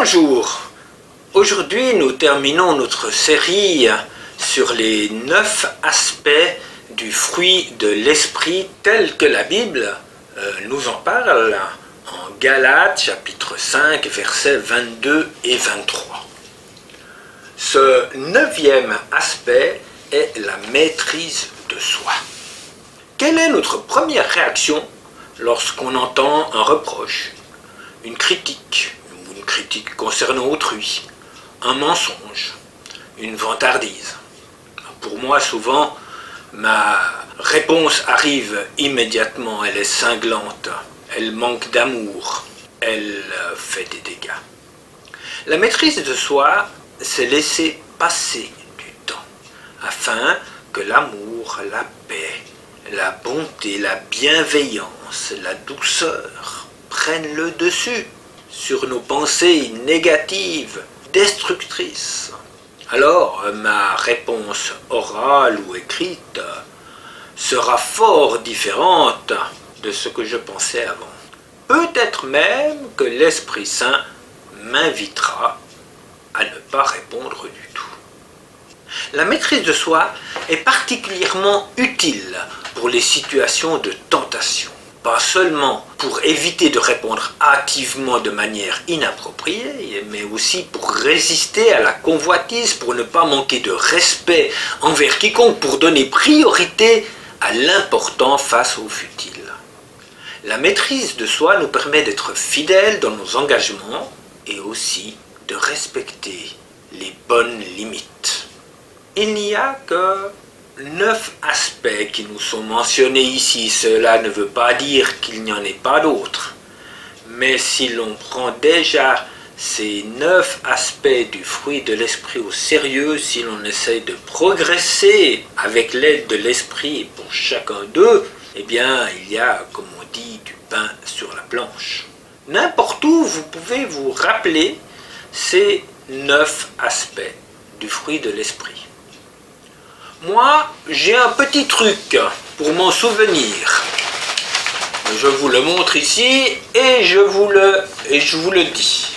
Bonjour, aujourd'hui nous terminons notre série sur les 9 aspects du fruit de l'esprit tel que la Bible nous en parle en Galates chapitre 5 versets 22 et 23. Ce 9e aspect est la maîtrise de soi. Quelle est notre première réaction lorsqu'on entend un reproche, une critique concernant autrui, un mensonge, une vantardise? Pour moi, souvent, ma réponse arrive immédiatement. Elle est cinglante, elle manque d'amour, elle fait des dégâts. La maîtrise de soi, c'est laisser passer du temps, afin que l'amour, la paix, la bonté, la bienveillance, la douceur prennent le dessus sur nos pensées négatives, destructrices. Alors, ma réponse orale ou écrite sera fort différente de ce que je pensais avant. Peut-être même que l'Esprit Saint m'invitera à ne pas répondre du tout. La maîtrise de soi est particulièrement utile pour les situations de tentation. Pas seulement pour éviter de répondre hâtivement de manière inappropriée, mais aussi pour résister à la convoitise, pour ne pas manquer de respect envers quiconque, pour donner priorité à l'important face au futile. La maîtrise de soi nous permet d'être fidèles dans nos engagements et aussi de respecter les bonnes limites. Il n'y a que 9 aspects qui nous sont mentionnés ici. Cela ne veut pas dire qu'il n'y en ait pas d'autres. Mais si l'on prend déjà ces 9 aspects du fruit de l'esprit au sérieux, si l'on essaye de progresser avec l'aide de l'esprit pour chacun d'eux, eh bien, il y a, comme on dit, du pain sur la planche. N'importe où, vous pouvez vous rappeler ces 9 aspects du fruit de l'esprit. Moi, j'ai un petit truc pour m'en souvenir. Je vous le montre ici et je vous le dis.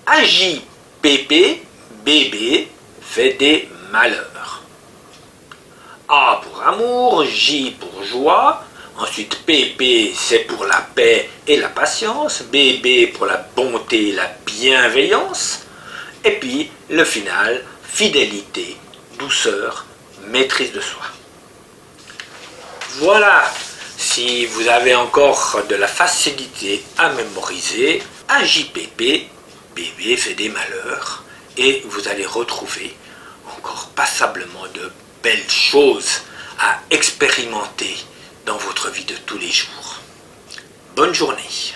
AJPP, bébé, fait des malheurs. A pour amour, J pour joie. Ensuite, PP, c'est pour la paix et la patience. BB pour la bonté et la bienveillance. Et puis, le final, fidélité, douceur, maîtrise de soi. Voilà, si vous avez encore de la facilité à mémoriser, AJPP, bébé fait des malheurs, et vous allez retrouver encore passablement de belles choses à expérimenter dans votre vie de tous les jours. Bonne journée.